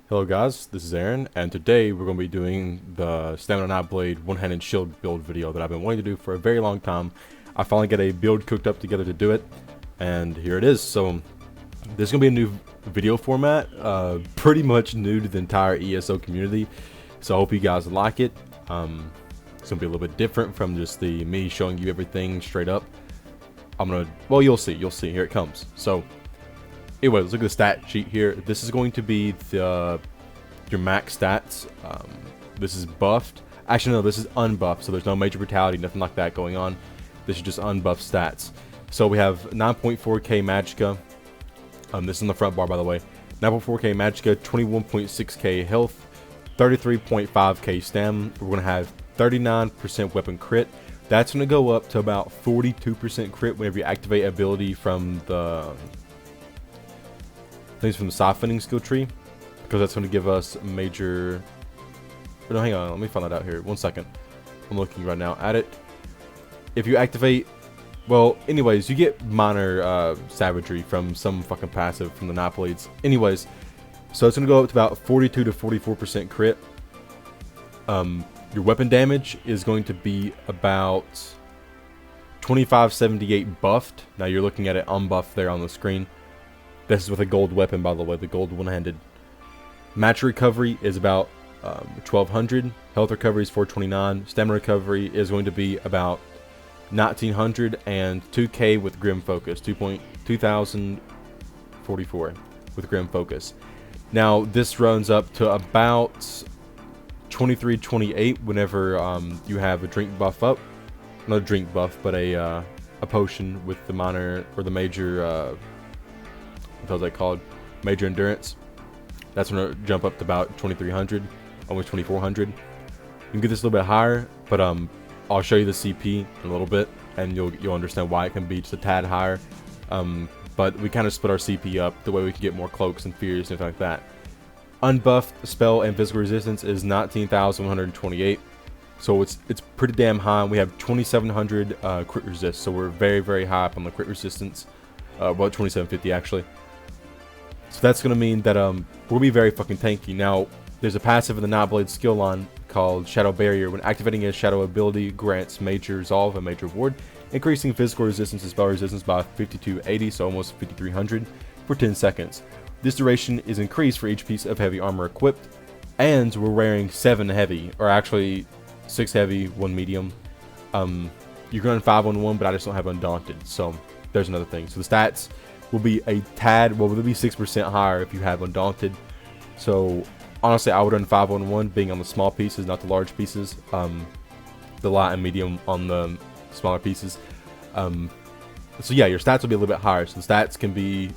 Hello guys, this is Aaron, and today we're going to be doing the Stamina Nightblade one-handed shield build video that I've been wanting to do for a very long time. I finally got a build cooked up together to do it, and here it is. So this is going to be a new video format, pretty much new to the entire ESO community, so I hope you guys like it. It's going to be a little bit different from just the me showing you everything straight up. Well, you'll see, here it comes. So anyway, let's look at the stat sheet here. This is going to be your max stats. This is buffed. Actually, no, this is unbuffed, so there's no major brutality, nothing like that going on. This is just unbuffed stats. So we have 9.4k magicka. This is in the front bar, by the way. 9.4k magicka, 21.6k health, 33.5k stam. We're going to have 39% weapon crit. That's going to go up to about 42% crit whenever you activate ability from the things from the siphoning skill tree, because that's going to give us major. No, hang on, let me find that out here. 1 second. I'm looking right now at it. If you activate, well, anyways, you get minor savagery from some fucking passive from the Nightblades. Anyways, so it's going to go up to about 42 to 44% crit. Your weapon damage is going to be about 2578 buffed. Now you're looking at it unbuffed there on the screen. This is with a gold weapon, by the way, the gold one-handed. Match recovery is about 1200. Health recovery is 429. Stamina recovery is going to be about 1900, and 2k with grim focus, 2044 with grim focus. Now this runs up to about 2328 whenever you have a drink buff up. Not a drink buff, but a potion with the minor or the major. What was that called? Major endurance. That's going to jump up to about 2300, almost 2400. You can get this a little bit higher, but I'll show you the CP in a little bit, and you'll understand why it can be just a tad higher. But we kind of split our CP up the way we can get more cloaks and fears and things like that. Unbuffed spell and physical resistance is 19,128, so it's pretty damn high. We have 2700 crit resist, so we're very high up on the crit resistance. Well, 2750 actually. So that's going to mean that we'll be very fucking tanky. Now, there's a passive in the Nightblade skill line called Shadow Barrier. When activating a shadow ability, grants major resolve and major ward, increasing physical resistance and spell resistance by 5280, so almost 5300 for 10 seconds. This duration is increased for each piece of heavy armor equipped, and we're wearing 7 heavy, or actually 6 heavy, 1 medium. You're going 5 on 1, but I just don't have Undaunted, so there's another thing. So the stats will be a tad, well, they'll be 6% higher if you have Undaunted. So honestly, I would run 5 on 1, being on the small pieces, not the large pieces. The light and medium on the smaller pieces. So yeah, your stats will be a little bit higher. So the stats can be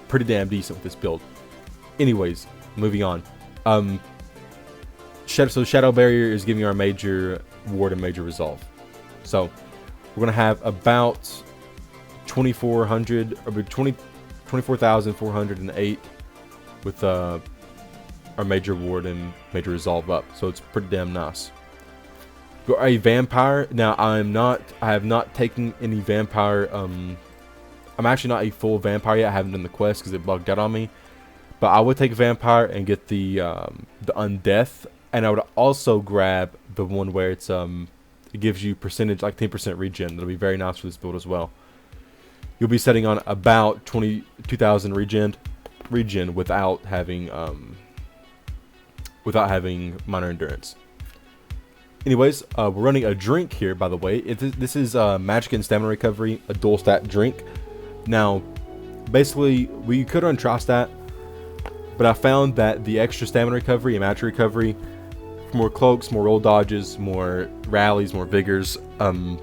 pretty damn decent with this build. Anyways, moving on. So Shadow Barrier is giving our major ward and major resolve. So we're gonna have about 24,408 with our major ward and major resolve up, so it's pretty damn nice. For a vampire, now I have not taken any vampire. I'm actually not a full vampire yet. I haven't done the quest because it bugged out on me, but I would take a vampire and get the undeath, and I would also grab the one where it's it gives you percentage, like 10% regen. That'll be very nice for this build as well. You'll be setting on about 22,000 regen without having minor endurance. Anyways, we're running a drink here, by the way. This is magic and stamina recovery, a dual stat drink. Now, basically, we could run tri-stat, but I found that the extra stamina recovery and magic recovery, more cloaks, more roll dodges, more rallies, more vigors, and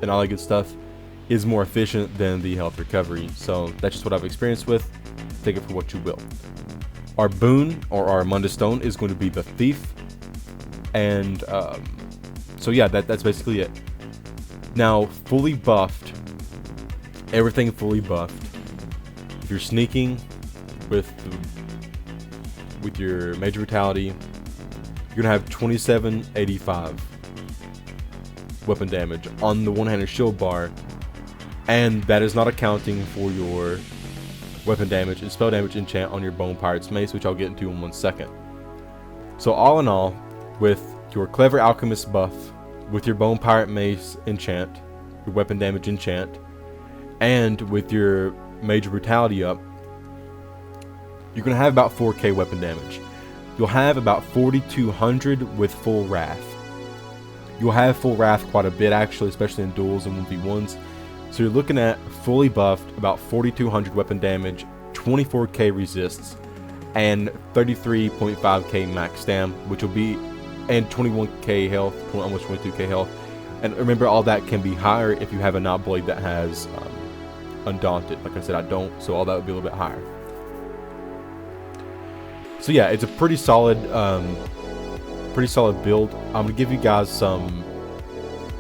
all that good stuff, is more efficient than the health recovery. So that's just what I've experienced with. Take it for what you will. Our boon, or our Mundus Stone, is going to be the Thief, and so yeah, that's basically it. Now, fully buffed, everything fully buffed. If you're sneaking with your major brutality, you're gonna have 2785 weapon damage on the one-handed shield bar. And that is not accounting for your weapon damage, and spell damage enchant on your Bone Pirate's Mace, which I'll get into in 1 second. So all in all, with your Clever Alchemist buff, with your Bone Pirate Mace enchant, your weapon damage enchant, and with your Major Brutality up, you're going to have about 4k weapon damage. You'll have about 4200 with full Wrath. You'll have full Wrath quite a bit actually, especially in duels and 1v1s. So you're looking at fully buffed about 4200 weapon damage, 24k resists, and 33.5k max stam, which will be, and 21k health, almost 22k health. And remember, all that can be higher if you have a Nightblade that has Undaunted. Like I said, I don't, so all that would be a little bit higher. So yeah, it's a pretty solid build. I'm gonna give you guys some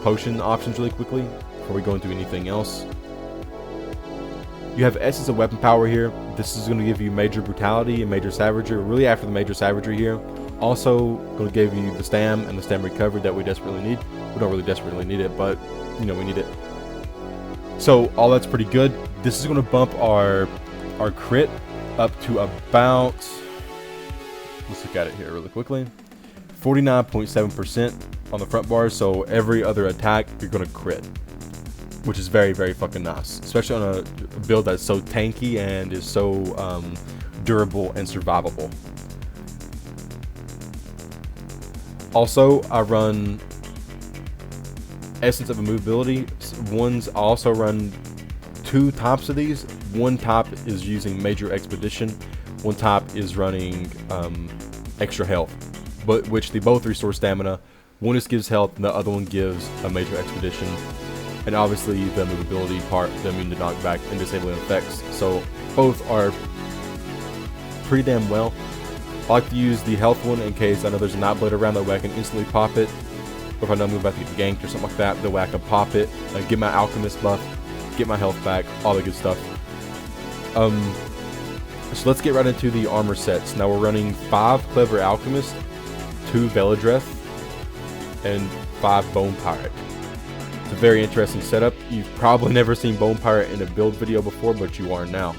potion options really quickly before we go into anything else. You have Essence of Weapon Power here. This is going to give you Major Brutality and Major Savagery. Really after the Major Savagery here. Also going to give you the Stam and the Stam Recovery that we desperately need. We don't really desperately need it, but you know we need it. So all that's pretty good. This is going to bump our crit up to about, let's look at it here really quickly, 49.7% on the front bar. So every other attack you're going to crit, which is very, very fucking nice, especially on a build that's so tanky and is so durable and survivable. Also, I run Essence of Immovability. Ones I also run 2 types of these. One type is using Major Expedition. One type is running extra health, but which they both restore stamina. One just gives health, and the other one gives a Major Expedition. And obviously the movability part, the immune to knockback and disabling effects. So both are pretty damn well. I like to use the health one in case I know there's a Nightblade around, that way I can instantly pop it. Or if I know I'm about to get ganked or something like that, that way I can pop it, get my Alchemist buff, get my health back, all the good stuff. So let's get right into the armor sets. Now we're running 5 Clever Alchemist, 2 Veladreth, and 5 Bone Pirate. It's a very interesting setup. You've probably never seen Bone Pirate in a build video before, but you are now.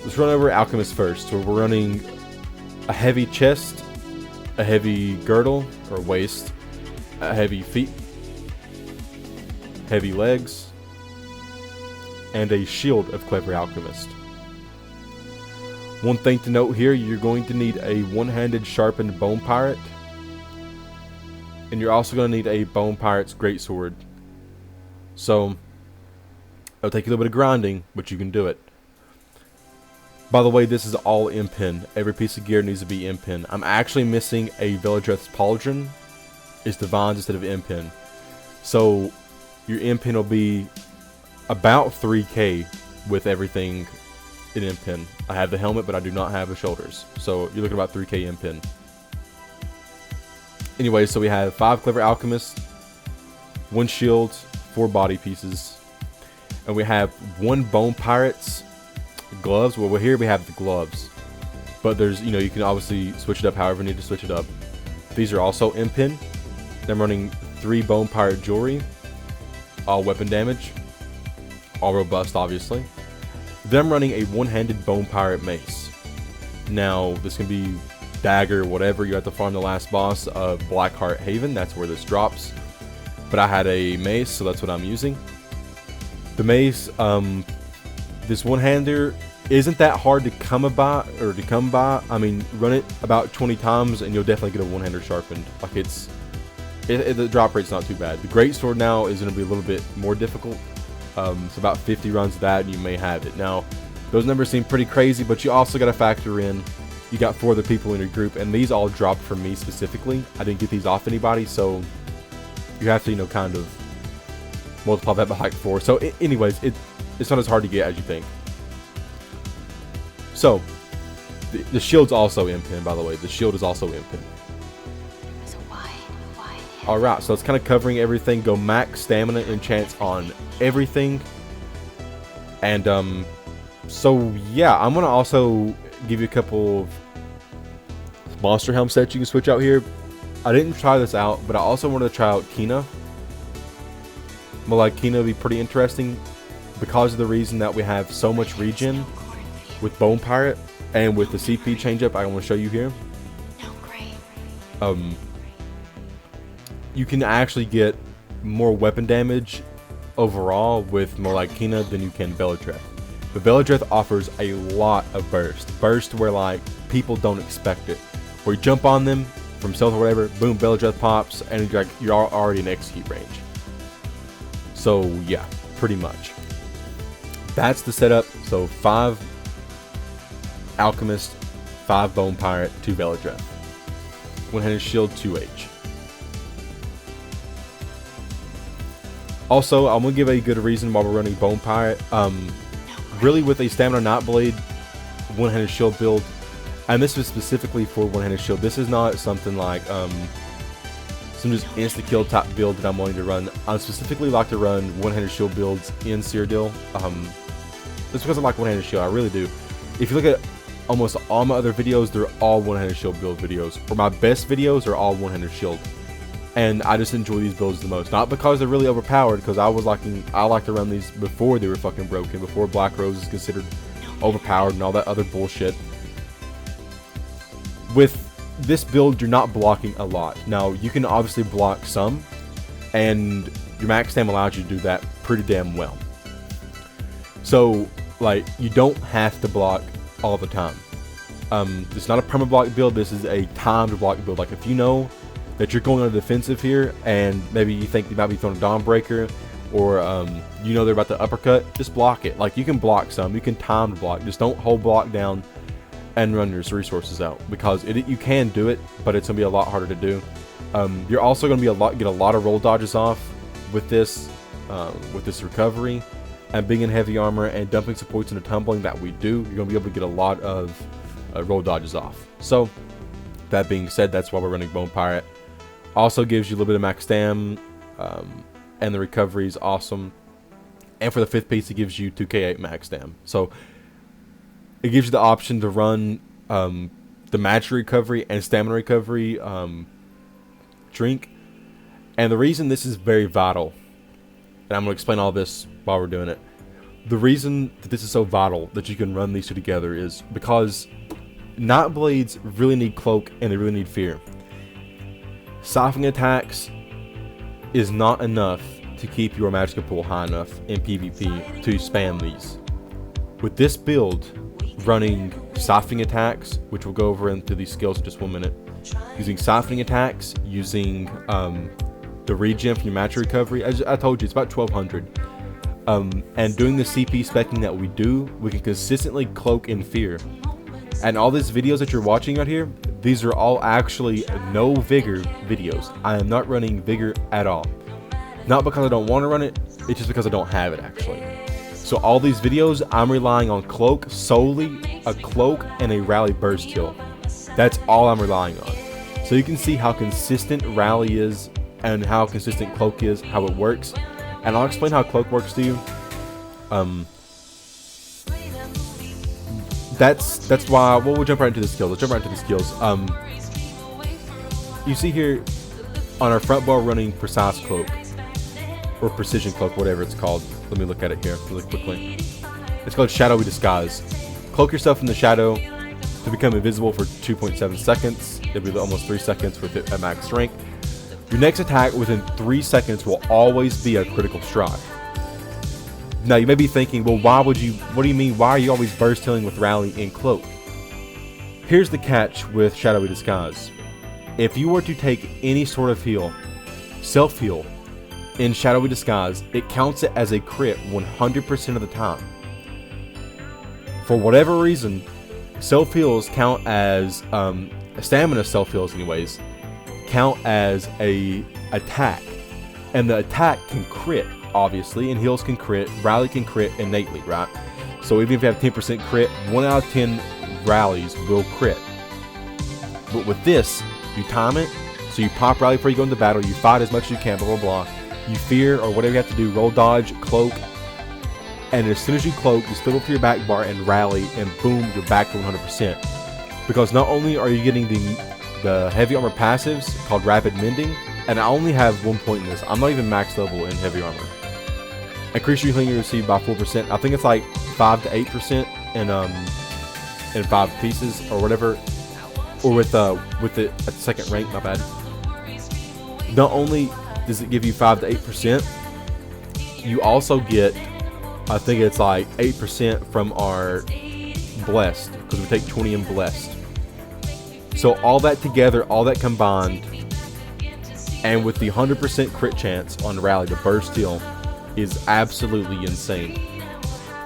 Let's run over Alchemist first. So we're running a heavy chest, a heavy girdle or waist, a heavy feet, heavy legs, and a shield of Clever Alchemist. One thing to note here, you're going to need a one-handed sharpened Bone Pirate, and you're also going to need a Bone Pirate's Greatsword. So it'll take a little bit of grinding, but you can do it. By the way, this is all impin. Every piece of gear needs to be impin. I'm actually missing a Veladreth's Pauldron. It's Divines instead of impin. So your impin will be about 3k with everything in impin. I have the helmet, but I do not have the shoulders. So you're looking at about 3k impin. Anyway, so we have 5 Clever Alchemists, 1 shield, 4 body pieces, and we have 1 Bone Pirate's gloves. Well, here we have the gloves, but there's, you know, you can obviously switch it up however you need to switch it up. These are also impin. I'm running 3 Bone Pirate jewelry, all weapon damage, all robust obviously. Then I'm running a one-handed Bone Pirate mace. Now this can be dagger, whatever. You have to farm the last boss of Blackheart Haven. That's where this drops. But I had a mace, so that's what I'm using. The mace, this one-hander isn't that hard to come by. I mean, run it about 20 times and you'll definitely get a one-hander sharpened. Like the drop rate's not too bad. The Greatsword now is going to be a little bit more difficult. It's about 50 runs of that and you may have it. Now, those numbers seem pretty crazy, but you also got to factor in you got 4 other people in your group, and these all dropped from me specifically. I didn't get these off anybody, so you have to, you know, kind of multiply that by like 4. So anyways, it's not as hard to get as you think. So the shield's also impin, by the way. The shield is also impin. So why? Alright, so it's kind of covering everything. Go max stamina enchants on everything. And so yeah, I'm gonna also give you a couple of monster helm sets you can switch out here. I didn't try this out, but I also wanted to try out Kina. But like Kina would be pretty interesting. because of the reason that we have so much regen with Bone Pirate and with the CP change up I want to show you here, you can actually get more weapon damage overall with Molakina than you can Beladreth. But Beladreth offers a lot of burst where like people don't expect it. Where you jump on them from stealth or whatever, boom, Beladreth pops, and you're already in execute range. So yeah, pretty much. That's the setup. So 5 Alchemist, 5 Bone Pirate, 2 Beladreth. One-handed shield, 2H. Also, I'm gonna give a good reason why we're running Bone Pirate. Really with a Stamina Nightblade one-handed shield build, and this is specifically for one-handed shield. This is not something like some just insta-kill type build that I'm wanting to run. I specifically like to run one-handed shield builds in Cyrodiil. Just because I like one-handed shield, I really do. If you look at almost all my other videos, they're all one-handed shield build videos. Or my best videos are all one-handed shield. And I just enjoy these builds the most. Not because they're really overpowered, because I like to run these before they were fucking broken, before Black Rose is considered overpowered and all that other bullshit. With this build, you're not blocking a lot. Now, you can obviously block some, and your max stam allows you to do that pretty damn well. So, like, you don't have to block all the time. It's not a perma block build, this is a timed block build. Like, if you know that you're going on the defensive here, and maybe you think you might be throwing a Dawnbreaker, or you know they're about to uppercut, just block it. Like, you can block some, you can time to block, just don't hold block down and run your resources out, because you can do it, but it's gonna be a lot harder to do. You're also gonna get a lot of roll dodges off with this recovery, and being in heavy armor and dumping supports into tumbling that we do, you're gonna be able to get a lot of roll dodges off. So that being said, that's why we're running Bone Pirate. Also gives you a little bit of max stam, and the recovery is awesome. And for the 5th piece, it gives you 2k8 max stam. So it gives you the option to run the magic recovery and stamina recovery drink. And the reason this is very vital, and I'm going to explain all this while we're doing it. The reason that this is so vital that you can run these two together is because Nightblades really need cloak and they really need fear. Siphoning attacks is not enough to keep your magical pool high enough in PvP to spam these. With this build, running siphoning attacks, which we'll go over into these skills in just 1 minute, using siphoning attacks, using the regen from your magic recovery, as I told you, it's about 1200. And doing the CP specking that we do, we can consistently cloak in fear. And all these videos that you're watching right here, these are all actually no vigor videos. I am not running vigor at all. Not because I don't want to run it, it's just because I don't have it actually. So all these videos, I'm relying on cloak solely, a cloak and a rally burst kill. That's all I'm relying on. So you can see how consistent rally is and how consistent cloak is, how it works. And I'll explain how cloak works to you. That's why, well, we'll jump right into the skills. Let's jump right into the skills. You see here on our front bar running precise cloak, or precision cloak, whatever it's called. Let me look at it here really quickly. It's called shadowy disguise. Cloak yourself in the shadow to become invisible for 2.7 seconds. It'll be almost 3 seconds with it at max strength. Your next attack within 3 seconds will always be a critical strike. Now you may be thinking, well, what do you mean, why are you always burst healing with rally in cloak? Here's the catch with shadowy disguise. If you were to take any sort of heal, self heal, in shadowy disguise, it counts it as a crit 100% of the time. For whatever reason, self heals count as stamina self heals anyways, count as a attack, and the attack can crit. Obviously, and heals can crit, rally can crit innately, right? So even if you have 10% crit, 1 out of 10 rallies will crit. But with this, you time it, so you pop rally before you go into battle, you fight as much as you can, blah, blah, blah. You fear, or whatever you have to do, roll dodge, cloak, and as soon as you cloak, you split up to your back bar and rally, and boom, you're back to 100%. Because not only are you getting the heavy armor passives, called rapid mending, and I only have 1 point in this. I'm not even max level in heavy armor. Increase your healing you receive by 4%. I think it's like 5 to 8% in 5 pieces or whatever. Or with it at the second rank, my bad. Not only does it give you 5 to 8%, you also get, I think it's like 8% from our blessed, because we take 20 in blessed. So all that together, all that combined, and with the 100% crit chance on rally, the burst heal is absolutely insane.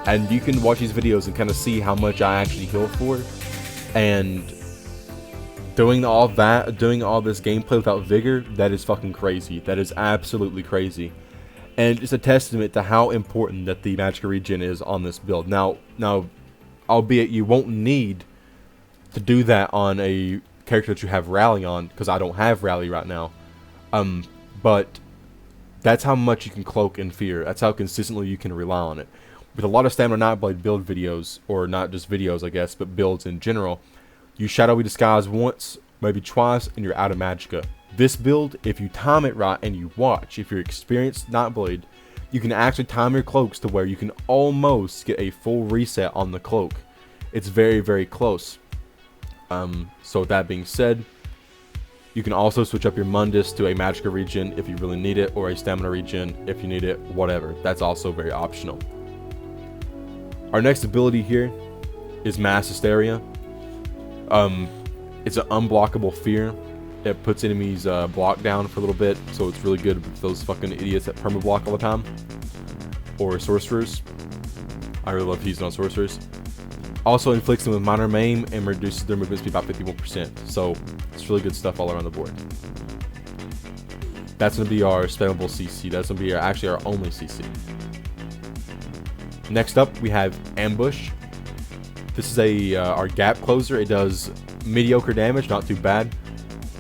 And you can watch these videos and kind of see how much I actually heal for. And doing all this gameplay without vigor, that is fucking crazy. That is absolutely crazy. And it's a testament to how important that the magic regen is on this build. Now, albeit you won't need to do that on a character that you have rally on, because I don't have rally right now. But that's how much you can cloak in fear. That's how consistently you can rely on it. With a lot of Stamina Nightblade build videos, or not just videos I guess, but builds in general, you shadowy disguise once, maybe twice, and you're out of magicka. This build, if you time it right and you watch, if you're experienced Nightblade, you can actually time your cloaks to where you can almost get a full reset on the cloak. It's very, very close. So with that being said, you can also switch up your Mundus to a magicka regen if you really need it, or a stamina regen if you need it, whatever. That's also very optional. Our next ability here is Mass Hysteria. It's an unblockable fear. It puts enemies blocked down for a little bit, so it's really good with those fucking idiots that perma block all the time, or sorcerers. I really love using on sorcerers. Also inflicts them with minor maim and reduces their movement speed by 51%. So it's really good stuff all around the board. That's gonna be our spammable CC. That's gonna be actually our only CC. Next up, we have Ambush. This is our gap closer. It does mediocre damage, not too bad.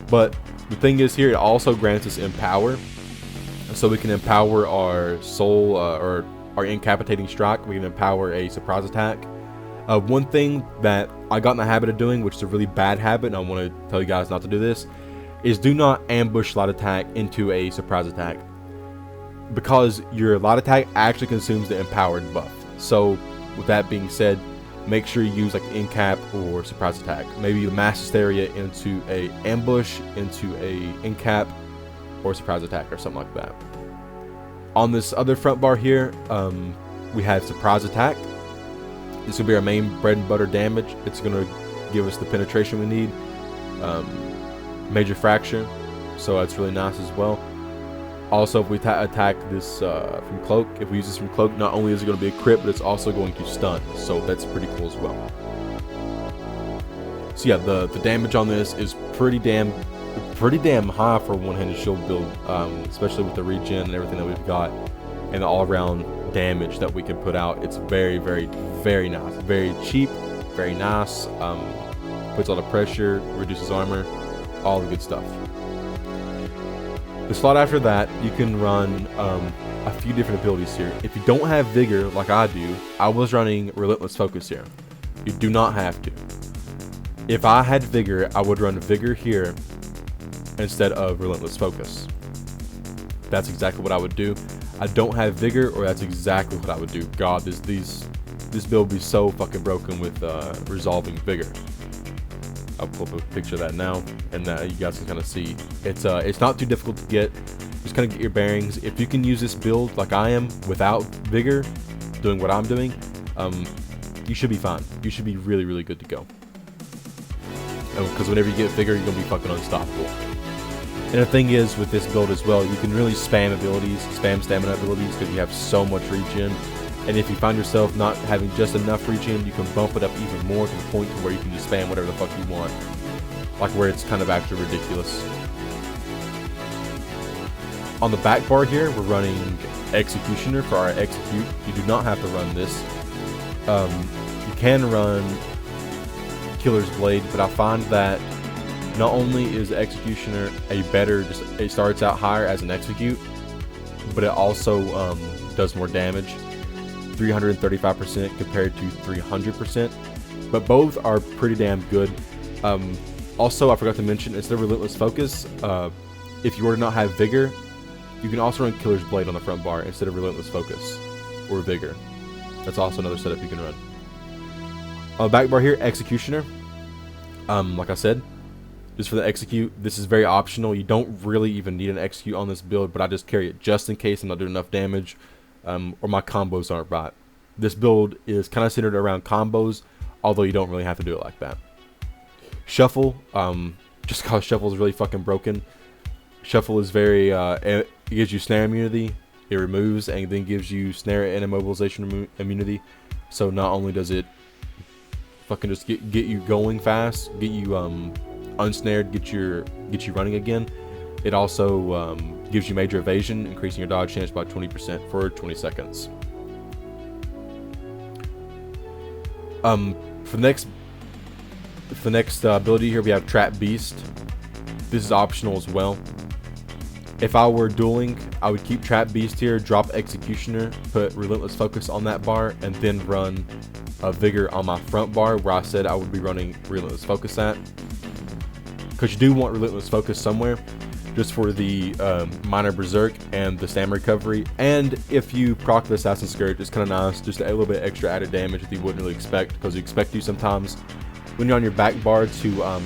But the thing is here, it also grants us Empower. So we can empower our soul, or our incapacitating strike. We can empower a surprise attack. One thing that I got in the habit of doing, which is a really bad habit, and I want to tell you guys not to do this, is do not ambush light attack into a surprise attack. Because your light attack actually consumes the empowered buff. So with that being said, make sure you use like incap or surprise attack. Maybe the Mass Hysteria into a ambush, into a incap, or surprise attack or something like that. On this other front bar here, we have surprise attack. This will be our main bread and butter damage. It's going to give us the penetration we need. Major fracture, so that's really nice as well. Also, if we attack this from cloak, if we use this from cloak, not only is it going to be a crit, but it's also going to stun, so that's pretty cool as well. So yeah, the damage on this is pretty damn high for a one-handed shield build, especially with the regen and everything that we've got, and the all-around damage that we can put out. It's very, very, very nice, very cheap, very nice. Puts a lot of pressure, reduces armor, all the good stuff. The slot after that, you can run a few different abilities here. If you don't have Vigor like I do, I was running Relentless Focus here. You do not have to. If I had Vigor, I would run Vigor here instead of Relentless Focus. That's exactly what I would do. I don't have Vigor, or that's exactly what I would do. God, this build would be so fucking broken with resolving Vigor. I'll pull up a picture of that now, and you guys can kind of see. It's not too difficult to get. Just kind of get your bearings. If you can use this build like I am without Vigor, doing what I'm doing, you should be fine. You should be really, really good to go. Because whenever you get Vigor, you're gonna be fucking unstoppable. And the thing is, with this build as well, you can really spam abilities, spam stamina abilities, because you have so much regen. And if you find yourself not having just enough regen, you can bump it up even more to the point to where you can just spam whatever the fuck you want. Like where it's kind of actually ridiculous. On the back bar here, we're running Executioner for our execute. You do not have to run this. You can run Killer's Blade, but I find that not only is Executioner it starts out higher as an execute, but it also does more damage. 335% compared to 300%, but both are pretty damn good. Also, I forgot to mention, instead of Relentless Focus, if you were to not have Vigor, you can also run Killer's Blade on the front bar instead of Relentless Focus. or Vigor. That's also another setup you can run. On the back bar here, Executioner. Like I said, just for the execute, this is very optional. You don't really even need an execute on this build, but I just carry it just in case I'm not doing enough damage, or my combos aren't right. This build is kind of centered around combos, although you don't really have to do it like that. Shuffle, just because Shuffle is really fucking broken. Shuffle is very, it gives you snare immunity, it removes, and then gives you snare and immobilization immunity. So not only does it fucking just get you going fast, get you unsnared, get you running again, it also gives you major evasion, increasing your dodge chance by 20% for 20 seconds. For the next ability here, we have Trap Beast. This is optional as well. If I were dueling, I would keep Trap Beast here, drop Executioner, put Relentless Focus on that bar, and then run a Vigor on my front bar where I said I would be running Relentless Focus at. Because you do want Relentless Focus somewhere, just for the minor Berserk and the stam recovery. And if you proc the Assassin's Scourge, it's kind of nice, just a little bit extra added damage that you wouldn't really expect, because you expect you sometimes when you're on your back bar to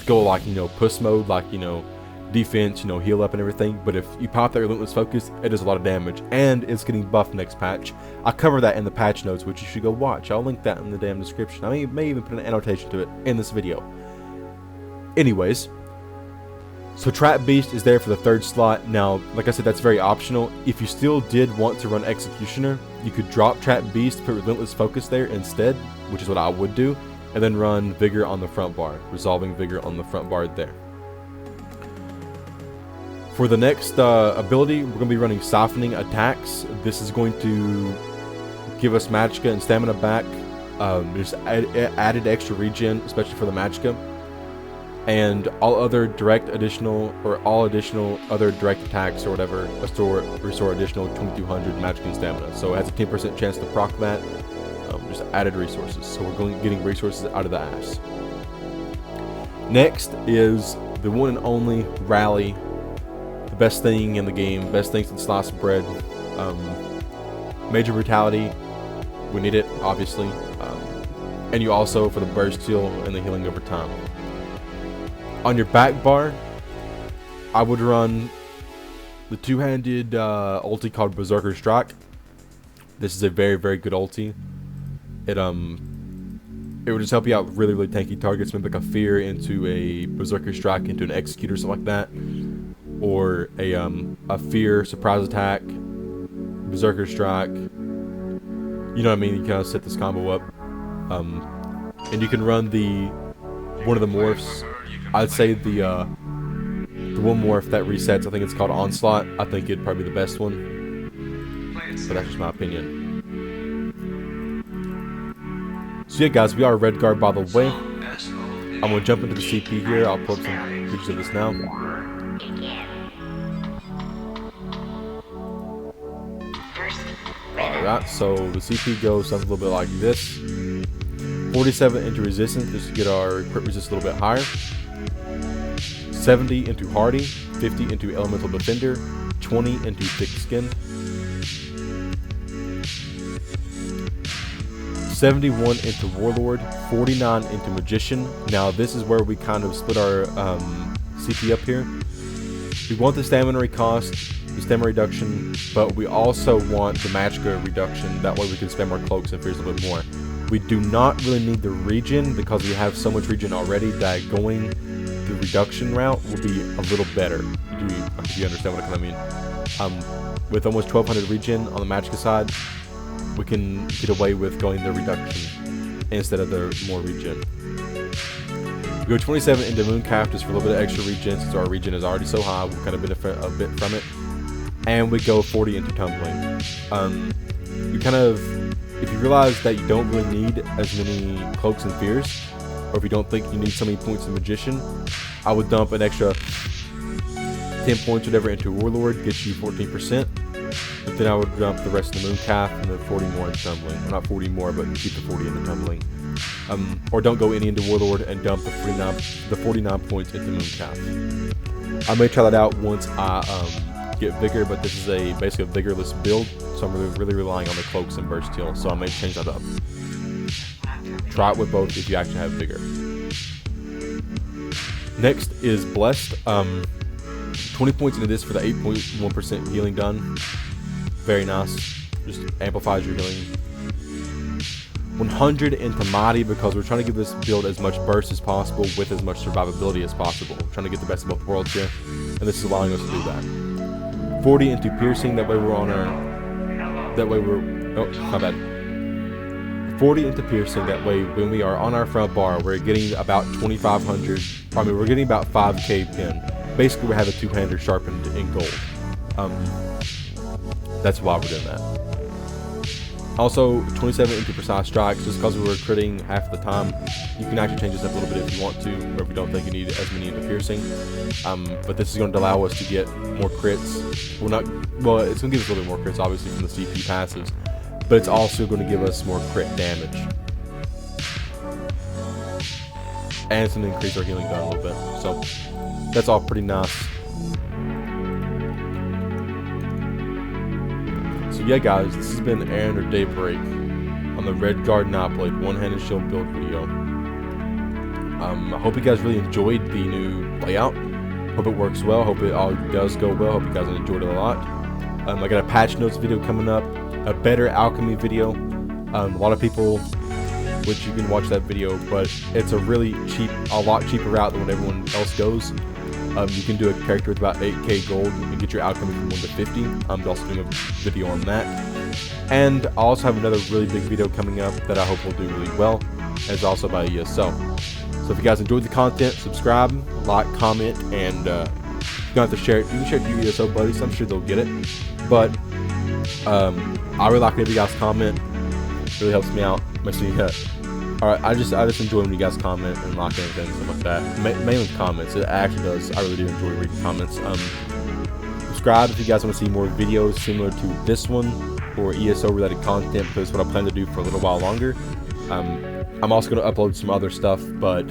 go like, you know, puss mode, like, you know, defense, you know, heal up and everything. But if you pop that Relentless Focus, it does a lot of damage, and it's getting buffed next patch. I cover that in the patch notes, which you should go watch. I'll link that in the damn description. I may even put an annotation to it in this video. Anyways, so Trap Beast is there for the third slot. Now, like I said, that's very optional. If you still did want to run Executioner, you could drop Trap Beast, put Relentless Focus there instead, which is what I would do, and then run Vigor on the front bar, resolving Vigor on the front bar there. For the next ability, we're going to be running Softening Attacks. This is going to give us Magicka and Stamina back. There's added extra regen, especially for the Magicka. And all other direct additional, or all additional other direct attacks or whatever, restore additional 2200 Magicka and Stamina. So it has a 10% chance to proc that. Just added resources. So we're getting resources out of the ass. Next is the one and only Rally. The best thing in the game, best thing since sliced bread. Major Brutality, we need it, obviously. And you also for the burst heal and the healing over time. On your back bar, I would run the two-handed ulti called Berserker Strike. This is a very, very good ulti. It would just help you out really, really tanky targets, maybe like a Fear into a Berserker Strike into an Execute or something like that. Or a Fear surprise attack, Berserker Strike. You know what I mean? You kind of set this combo up, and you can run one of the morphs. I'd say the one morph that resets. I think it's called Onslaught. I think it'd probably be the best one, but that's just my opinion. So yeah, guys, we are Red Guard by the way. I'm gonna jump into the CP here. I'll pull up some pictures of this now. Alright, so the CP goes something a little bit like this. 47 into resistance, just to get our crit resist a little bit higher. 70 into Hardy, 50 into Elemental Defender, 20 into Thick Skin. 71 into Warlord, 49 into Magician. Now this is where we kind of split our CP up here. We want the stamina cost, the stamina reduction, but we also want the Magicka reduction. That way we can spam our cloaks and fears a little bit more. We do not really need the regen because we have so much regen already that going the reduction route will be a little better. If you understand what I kind of mean. With almost 1200 regen on the Magicka side, we can get away with going the reduction instead of the more regen. We go 27 into Mooncalf just for a little bit of extra regen, since our regen is already so high, we'll kind of benefit a bit from it. And we go 40 into Tumbling. If you realize that you don't really need as many Cloaks and Fears, or if you don't think you need so many points of Magician, I would dump an extra 10 points whatever into Warlord, get you 14%. But then I would dump the rest of the Mooncalf and the 40 more in Tumbling. Well, not 40 more, but keep the 40 in the Tumbling. Or don't go any into Warlord and dump the 49 points into Mooncalf. I may try that out once I get vigor, but this is basically a vigorless build, so I'm really relying on the cloaks and burst heal, so I may change that up. Try it with both if you actually have vigor. Next is blessed. 20 points into this for the 8.1% healing done. Very nice. Just amplifies your healing. 100 into mighty because we're trying to give this build as much burst as possible with as much survivability as possible. We're trying to get the best of both worlds here, and this is allowing us to do that. 40 into piercing. That way we're on our. That way we're. Oh, my bad. 40 into piercing. That way when we are on our front bar, we're getting about 2,500. I mean, we're getting about 5k pin. Basically, we have a two-hander sharpened in gold. That's why we're doing that. Also, 27 into precise strikes, just because we were critting half the time. You can actually change this up a little bit if you want to, or if you don't think you need as many into piercing. But this is going to allow us to get more crits. Well, it's going to give us a little bit more crits, obviously, from the CP passives. But it's also going to give us more crit damage. And it's going to increase our healing down a little bit. So, that's all pretty nice. So yeah guys, this has been Aaron or Daybreak on the Red Guard Nightblade one-handed shield build video. I hope you guys really enjoyed the new layout. Hope it works well. Hope it all does go well. Hope you guys enjoyed it a lot. I got a patch notes video coming up, a better alchemy video. A lot of people, which you can watch that video, but it's a really cheap, a lot cheaper route than what everyone else goes. You can do a character with about 8k gold and get your alchemy from 1 to 50. I'm also doing a video on that. And I also have another really big video coming up that I hope will do really well. It's also by ESO. So if you guys enjoyed the content, subscribe, like, comment, and you don't have to share it. You can share it to your ESO buddies. I'm sure they'll get it. But I really like it if you guys comment. It really helps me out. Alright, I just enjoy when you guys comment and like anything and stuff like that. Mainly comments. It actually does. I really do enjoy reading comments. Subscribe if you guys want to see more videos similar to this one or ESO related content, because what I plan to do for a little while longer. I'm also going to upload some other stuff, but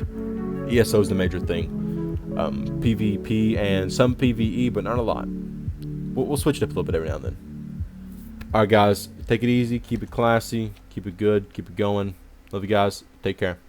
ESO is the major thing. PvP and some PvE, but not a lot. We'll switch it up a little bit every now and then. Alright guys, take it easy, keep it classy, keep it good, keep it going. Love you guys. Take care.